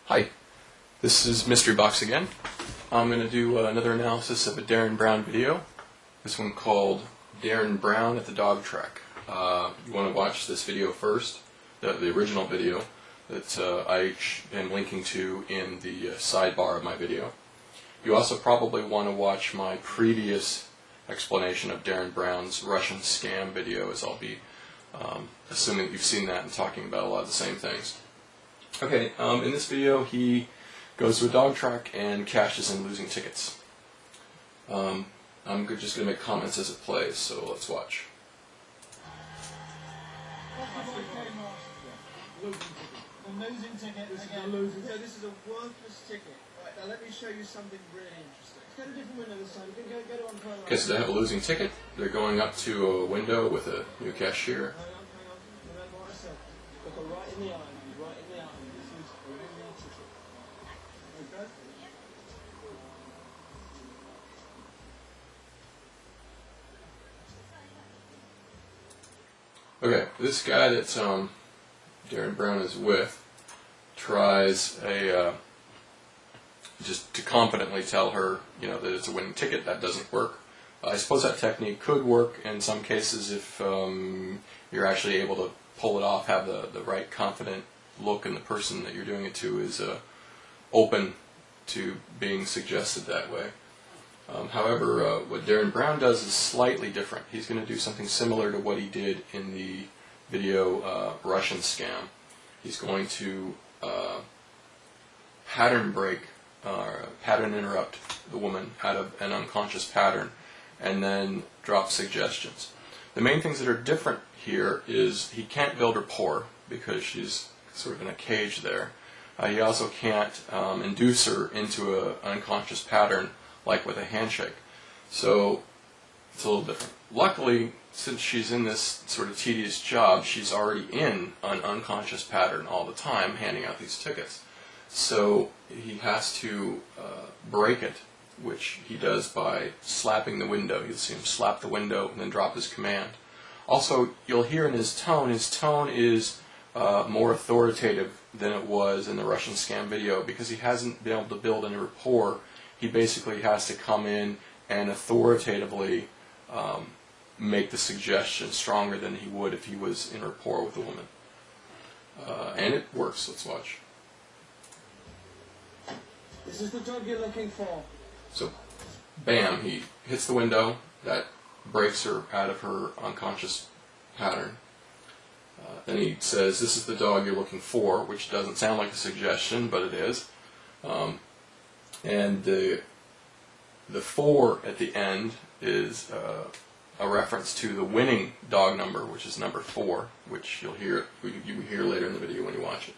Hi, this is Mystery Box again. I'm going to do another analysis of a Derren Brown video. This one called Derren Brown at the Dog Track. You want to watch this video first, the original video that I am linking to in the sidebar of my video. You also probably want to watch my previous explanation of Derren Brown's Russian scam video, as I'll be assuming that you've seen that and talking about a lot of the same things. Okay, in this video he goes to a dog track and cashes in losing tickets. I'm just going to make comments as it plays, so let's watch. The losing ticket again. So this is a worthless ticket. Right, now let me show you something really interesting. Let's go to a different window this time. Go to one. Okay, so they have a losing ticket. They're going up to a window with a new cashier. Hang on. Remember what I said. Look her right in the eye. Right in the eye. This is a winning ticket. Okay? Okay, this guy that Derren Brown is with tries just to confidently tell her, that it's a winning ticket. That doesn't work. I suppose that technique could work in some cases if you're actually able to pull it off, have the right confident look, and the person that you're doing it to is open to being suggested that way. However, what Derren Brown does is slightly different. He's going to do something similar to what he did in the video Russian scam. He's going to pattern interrupt the woman out of an unconscious pattern and then drop suggestions. The main things that are different here is he can't build rapport because she's sort of in a cage there. He also can't induce her into an unconscious pattern like with a handshake. So it's a little different. Luckily, since she's in this sort of tedious job, she's already in an unconscious pattern all the time, handing out these tickets. So he has to break it, which he does by slapping the window. You'll see him slap the window and then drop his command. Also, you'll hear in his tone is more authoritative than it was in the Russian scam video because he hasn't been able to build any rapport. He basically has to come in and authoritatively make the suggestion stronger than he would if he was in rapport with a woman. And it works. Let's watch. This is the dog you're looking for. So, bam, he hits the window. That breaks her out of her unconscious pattern. Then he says, "This is the dog you're looking for," which doesn't sound like a suggestion, but it is. And the 4 at the end is a reference to the winning dog number, which is number 4, which you hear later in the video when you watch it.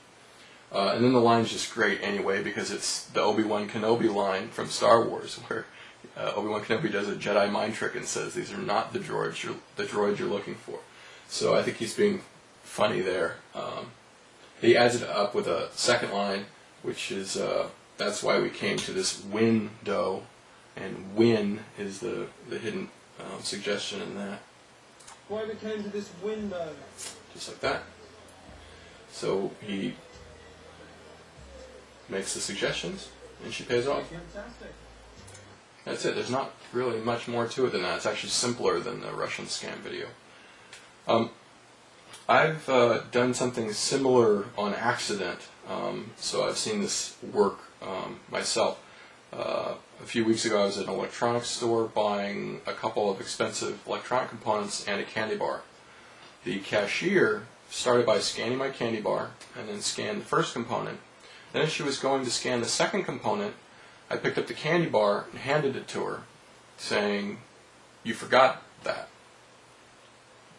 And then the line's just great anyway because it's the Obi-Wan Kenobi line from Star Wars, where Obi-Wan Kenobi does a Jedi mind trick and says, "These are not the droids you're looking for." So I think he's being funny there. He adds it up with a second line, which is that's why we came to this window, and win is the hidden suggestion in that. Why we came to this window. Just like that. So he makes the suggestions, and she pays off. Fantastic. That's it. There's not really much more to it than that. It's actually simpler than the Russian scam video. I've done something similar on accident, so I've seen this work myself. A few weeks ago I was at an electronics store buying a couple of expensive electronic components and a candy bar. The cashier started by scanning my candy bar and then scanned the first component. Then as she was going to scan the second component, I picked up the candy bar and handed it to her, saying, "You forgot that."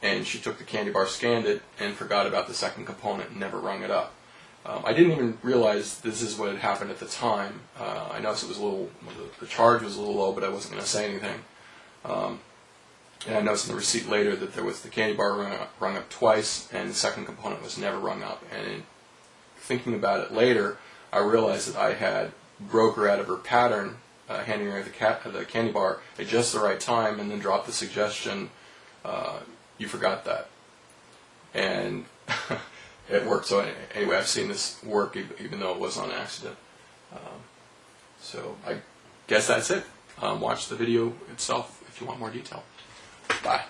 And she took the candy bar, scanned it, and forgot about the second component and never rung it up. I didn't even realize this is what had happened at the time. I noticed it was the charge was a little low, but I wasn't going to say anything. And I noticed in the receipt later that there was the candy bar rung up twice, and the second component was never rung up. And in thinking about it later, I realized that I had broke her out of her pattern, handing her the candy bar at just the right time, and then dropped the suggestion, "You forgot that." And it worked. So anyway, I've seen this work even though it was on accident. So I guess that's it. Watch the video itself if you want more detail. Bye.